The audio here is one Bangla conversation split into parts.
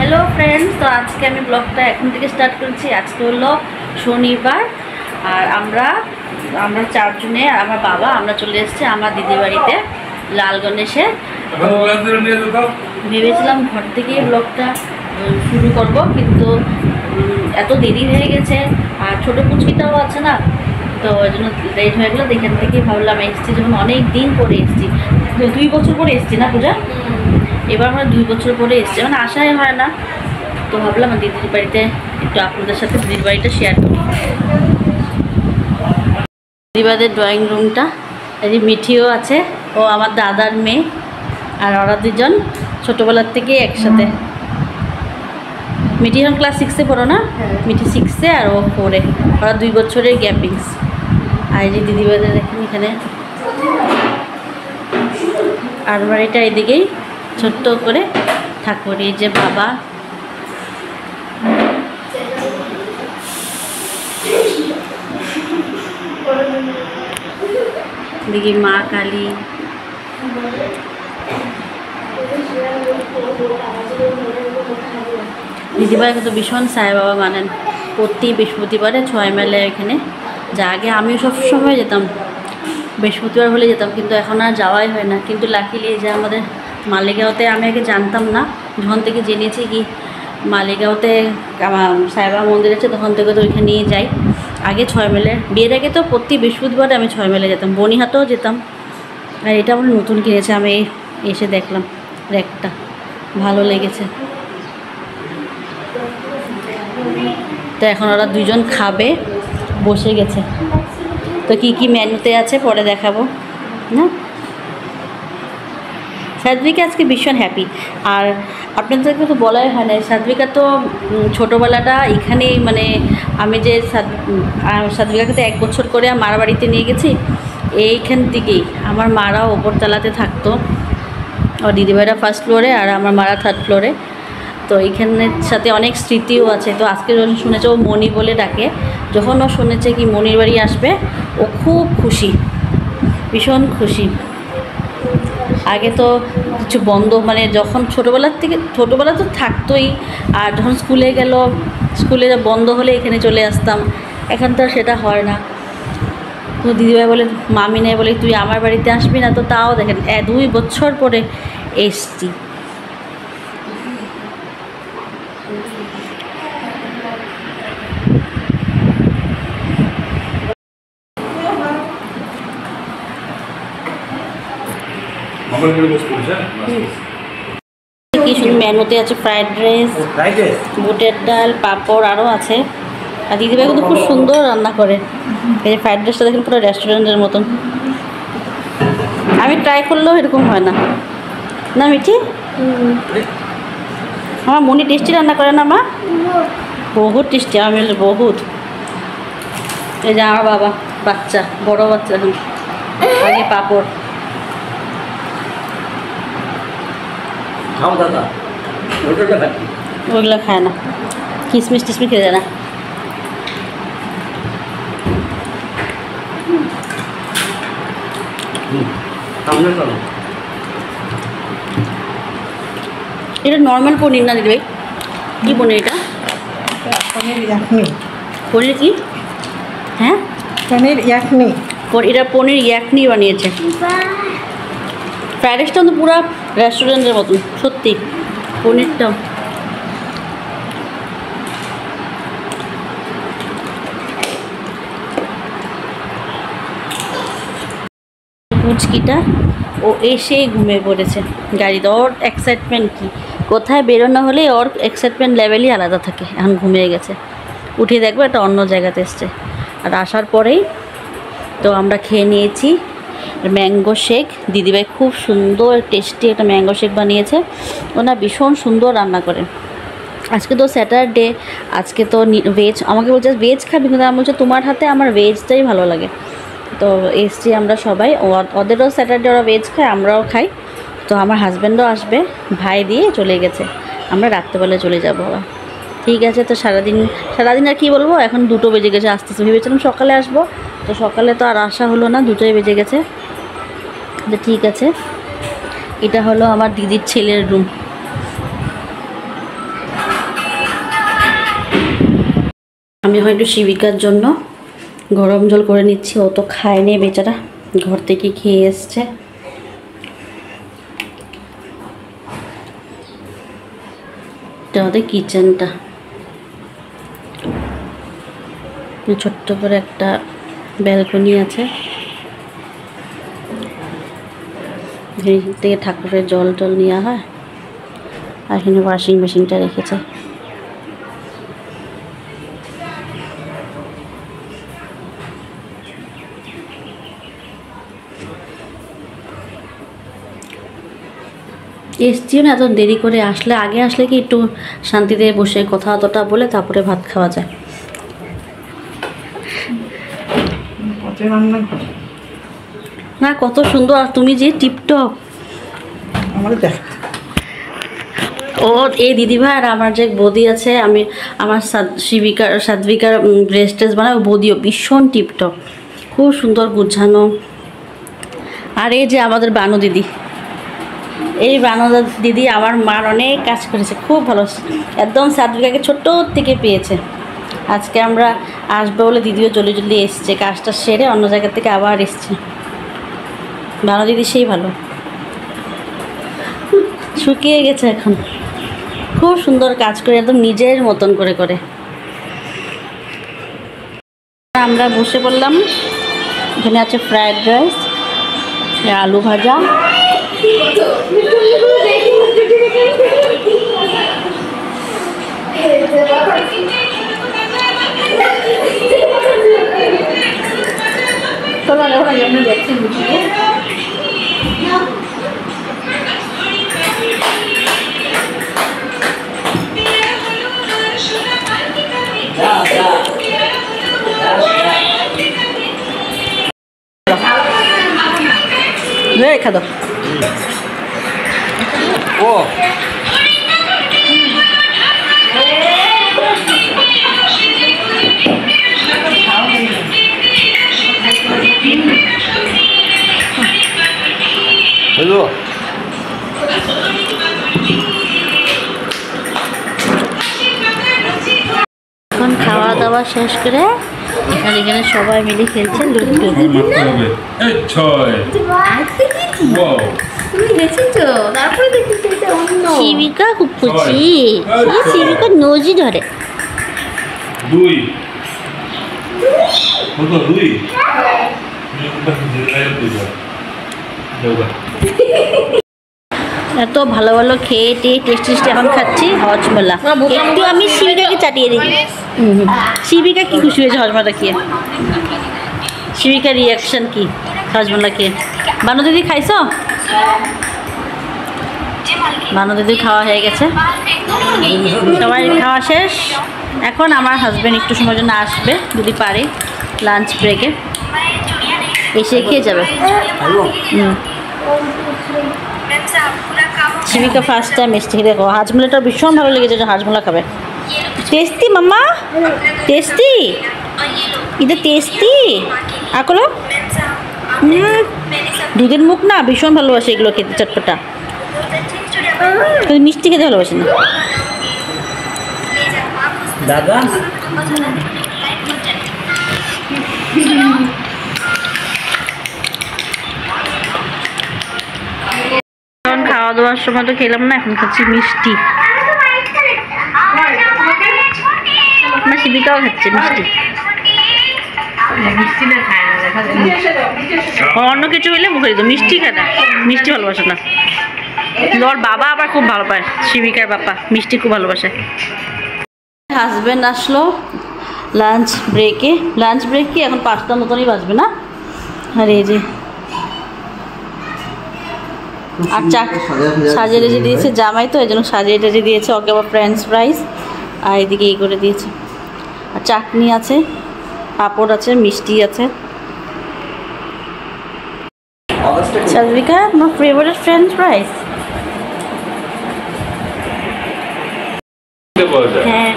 हेलो फ्रेंड्स, तो आज के আমি ব্লগটা এখন থেকে স্টার্ট করছি। আজকে হলো শনিবার আর আমরা চারজনে আমার বাবা আমরা চলে এসেছি আমার দিদির বাড়িতে লালগণেশে। ভেবেছিলাম ঘর থেকেই ব্লগটা শুরু করব, কিন্তু এত দেরি হয়ে গেছে আর ছোটো পুচকিটাও আছে না, তো ওই জন্য লেট হয়ে গেলো। এখান থেকেই ভাবলাম এসেছি, যখন অনেক দিন পরে এসেছি, 2 বছর পরে এসেছি না পূজা, এবার আমরা 2 বছর পরে এসেছি, মানে আশাই হয় না। তো ভাবলাম দিদির বাড়িতে একটু আপনাদের সাথে দিদির বাড়িটা শেয়ার করি। দিদিবাদের ড্রয়িং রুমটা, এই মিঠিও আছে, ও আমার দাদার মেয়ে, আর ওরা দুজন ছোটোবেলার থেকে একসাথে। মিঠি এখন ক্লাস 6-এ পড়ো না? মিঠি 6-এ আর ও 4-এ, ওরা 2 বছরের গ্যাপিংস। আর এই যে দিদিবাদের দেখেন এখানে আলমারিটা এদিকেই ছোট্ট করে ঠাকুর, এই যে বাবা, দেখি মা কালী, দিদিভাই কিন্তু ভীষণ সাই বাবা মানেন। প্রতি বৃহস্পতিবারে 6 মাইলে এখানে যা, আগে আমিও সবসময় যেতাম, বৃহস্পতিবার হলে যেতাম, কিন্তু এখন আর যাওয়াই হয় না। কিন্তু লাকিলি যে আমাদের মালিগাঁওতে, আমি আগে জানতাম না, যখন থেকে জেনেছি কি মালিগাঁওতে সাই বাবা মন্দির আছে, তখন থেকে তো ওইখানেই যাই। আগে 6 মাইলে, বিয়ের আগে তো প্রতি বৃহস্পতিবারে আমি 6 মাইলে যেতাম, বনিহাটেও যেতাম। আর এটা আমার নতুন কিনেছে, আমি এসে দেখলাম র্যাকটা ভালো লেগেছে। তো এখন ওরা দুজন খাবে, বসে গেছে। তো কি মেনুতে আছে পরে দেখাবো না। সাদবিকা আজকে ভীষণ হ্যাপি। আর আপনাদেরকে তো বলাই হয় না, সাদবিকা তো ছোটোবেলাটা এখানেই, মানে আমি যে সাদবিকাকে তো 1 বছর করে মার বাড়িতে নিয়ে গেছি, এইখান থেকেই আমার মারাও ওপরতলাতে থাকতো, আর দিদিভাইরা 1st ফ্লোরে আর আমার মারা 3rd ফ্লোরে। তো এইখানের সাথে অনেক স্মৃতিও আছে। তো আজকে যখন শুনেছে, ও মণি বলে ডাকে, যখন ও শুনেছে কি মনির বাড়ি আসবে, ও খুব খুশি, ভীষণ খুশি। আগে তো কিছু বন্ধ, মানে যখন ছোটোবেলা তো থাকতোই, আর যখন স্কুলে গেল, স্কুলে বন্ধ হলে এখানে চলে আসতাম, এখন তো আর সেটা হয় না। তো দিদিভাই বলে, মামি নেই বলে তুই আমার বাড়িতে আসবি না, তো তাও দেখেন 2 বছর পরে এসছি। কিছু মেনুতে আছে ফ্রাইড রাইস, বুটের ডাল, পাঁপড়, আরও আছে। আর দিদিভাই কিন্তু খুব সুন্দর রান্না করে। এই ফ্রাইড রাইসটা দেখেন পুরো রেস্টুরেন্টের মতন। আমি ট্রাই করলেও এরকম হয় না, না মিঠি? আমার মনি টেস্টি রান্না করে না মা, বহুত টেস্টি, আমি বহুত। এই যে আমার বাবা, বাচ্চা, বড় বাচ্চা এখন, আগে পাঁপড়। ওইগুলো খায় না, কিশমিশ টিশমিশ খেয়ে যায় না। এটা নর্মাল পনির না দিদি, কি পনির এটা? পনির কি? হ্যাঁ, পনির ইয়াকনি। এটা পনির ইয়াকনি বানিয়েছে। ফ্রাইড রাইসটা তো পুরো রেস্টুরেন্টের মতন, সত্যি। পনিরটা পুচকিটা ও এসেই ঘুমিয়ে পড়েছে গাড়িতে। ওর এক্সাইটমেন্ট কি, কোথায় বেরোনো হলে ওর এক্সাইটমেন্ট লেভেলই আলাদা থাকে। এখন ঘুমিয়ে গেছে, উঠে দেখবো একটা অন্য জায়গাতে এসছে। আর আসার পরেই তো আমরা খেয়ে নিয়েছি ম্যাঙ্গো শেক। দিদিভাই খুব সুন্দর টেস্টি একটা ম্যাঙ্গো শেক বানিয়েছে, ওনা ভীষণ সুন্দর রান্না করে। আজকে তো স্যাটারডে, আজকে তো ভেজ, আমাকে বলছে ভেজ খাবি, কিন্তু আমি বলছি তোমার হাতে আমার ভেজটাই ভালো লাগে। তো এসছি আমরা সবাই, ওদেরও স্যাটারডে, ওরা ভেজ খায়, আমরাও খাই। তো আমার হাজব্যান্ডও আসবে, ভাই দিয়ে চলে গেছে, আমরা রাত্রেবেলা চলে যাবো। ঠিক আছে, তো সারাদিন আর কি বলবো, এখন 2টো বেজে গেছে, আসতেছে। ভেবেছিলাম সকালে আসবো, তো সকালে তো আর আসা হলো না, 2টোই বেজে গেছে। তো ঠিক আছে, এটা হলো আমার দিদির ছেলের রুম। আমি হয়তো শিবিকার জন্য গরম জল করে নিচ্ছি। ও তো খায়নি বেচারা, ঘর থেকে খেয়ে এসছে। এটা আমাদের কিচেনটা, ছোট্ট করে একটা ব্যালকনি আছে, এখান থেকে ঠাকুরের জল টল নেওয়া হয়। আর এখানে ওয়াশিং মেশিনটা রেখেছে। এসছিও না, এত দেরি করে আসলে, আগে আসলে কি একটু শান্তিতে বসে কথা অতটা বলে তারপরে ভাত খাওয়া যায়। না কত সুন্দর, আর তুমি যে টিপটপ। ও এই দিদিভাই আর আমার যে বৌদি আছে, আমি আমার সাধ্বিকার ড্রেস বানাই, বৌদিও ভীষণ টিপটপ, খুব সুন্দর গুছানো। আর এই যে আমাদের বানু দিদি, এই বানু দিদি আমার মার অনেক কাজ করেছে, খুব ভালো, একদম সাধ্বিকাকে ছোট্ট থেকে পেয়েছে। আজকে আমরা আসবো বলে দিদিও জলদি জলদি এসছে, কাজটা সেরে অন্য জায়গা থেকে আবার এসছে। বানু দিদি সেই ভালো, শুকিয়ে গেছে এখন, খুব সুন্দর কাজ করে, একদম নিজের মতন করে করে। আমরা বসে পড়লাম, এখানে আছে ফ্রায়েড রাইস, আলু ভাজা, রেখে দাও। ও হ্যালো, এখন খাওয়া দাওয়া শেষ করে আর এখানে সবাই মিলে খেলছে লুডো। শিবিকা খুব খুশি, শিবিকা নজি ধরে। এত ভালো ভালো খেয়ে টেয়ে টেস্টি টেস্টি এখন খাচ্ছি হজমলা। একটু আমি শিবিকাকে চাটিয়ে দিই। শিবিকা কি খুশি হয়েছে হজমলা খেয়ে? শিবিকার রিয়াকশন কি হজমলা খেয়ে? বানু দিদি খাইছো? বানু দিদি খাওয়া হয়ে গেছে, সবাই খাওয়া শেষ। এখন আমার হাজব্যান্ড একটু সময়ের জন্য আসবে যদি পারে, লাঞ্চ ব্রেকে এসে খেয়ে যাবে। শিবিকা ফার্স্ট টাইম মিষ্টি খেয়ে দেখো, হাজমোলাটা ভীষণ ভালো লেগেছে, যে হাজমোলা খাবে। টেস্টি মাম্মা, টেস্টি, এটা টেস্টি। আকলো দুধের মুখ না, ভীষণ ভালোবাসে এগুলো খেতে, চটপটা। মিষ্টি খেতে ভালোবাসে না দাদা। এখন খাওয়া দাওয়ার সময় তো খেলাম না, এখন খাচ্ছি মিষ্টি। আমার শিবিকাও খাচ্ছে মিষ্টি। অন্য কিছু হইলে মুখে দিত, মিষ্টি খায় না, মিষ্টি ভালোবাসে না। ওর বাবা আবার খুব ভালো পায়, শিবিকার বাবা মিষ্টি খুব ভালোবাসে। হাজব্যান্ড আসলো লাঞ্চ ব্রেকে, লাঞ্চ ব্রেক কি এখন 5টার মতনই বাজবে না? আর এই যে আর সাজিয়ে রেজে দিয়েছে জামাই, তো এই জন্য সাজিয়ে রেজে দিয়েছে ওকে, আবার ফ্রেঞ্চ ফ্রাইস আর এদিকে এই করে দিয়েছে। আর চাটনি আছে, পাঁপড় আছে, মিষ্টি আছে। সাজবিকা, আমার ফেভারিট ফ্রেঞ্চ ফ্রাইস। হ্যাঁ,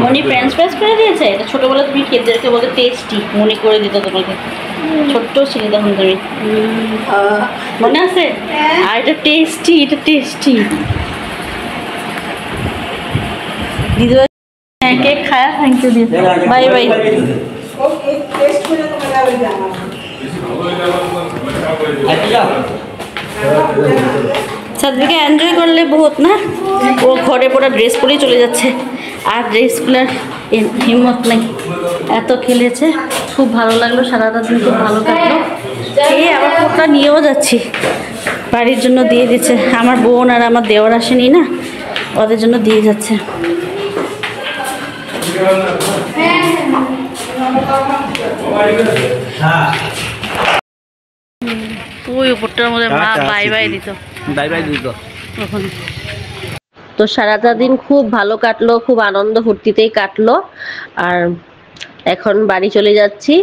মনি ফ্রেঞ্চ ফ্রাইস করে দিয়েছে। এটা ছোটোবেলা তুমি খেতে বলতে টেস্টি, মনে করে দিত তোমাকে, ছোট্ট ছিল তখন তুমি, মনে আছে? আর এটা টেস্টি, এটা টেস্টি। দিদিভাই হ্যাঁ কেক খায়া থ্যাংক ইউ দিন বাই বাই সাদবিকা এনজয় করলে বহুত না ও ঘরে পুরো ড্রেস পরেই চলে যাচ্ছে আর ড্রেসগুলোর হিম্মত নেই এত খেলেছে খুব ভালো লাগলো সারাটা দিন খুব ভালো কাটলো এই আবার পুরোটা নিয়েও যাচ্ছি বাড়ির জন্য দিয়ে দিচ্ছে আমার বোন আর আমার দেওর আসেনি না ওদের জন্য দিয়ে যাচ্ছে ওই উপরটার মধ্যে মা বাই বাই দিত তখন তো সারাটা দিন খুব ভালো কাটলো খুব আনন্দ ফুর্তিতেই কাটলো আর এখন বাড়ি চলে যাচ্ছি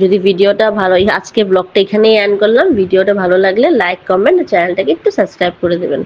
যদি ভিডিওটা ভালো আজকে ব্লগটা এখানেই এন্ড করলাম ভিডিওটা ভালো লাগলে লাইক কমেন্ট চ্যানেলটাকে একটু সাবস্ক্রাইব করে দেবেন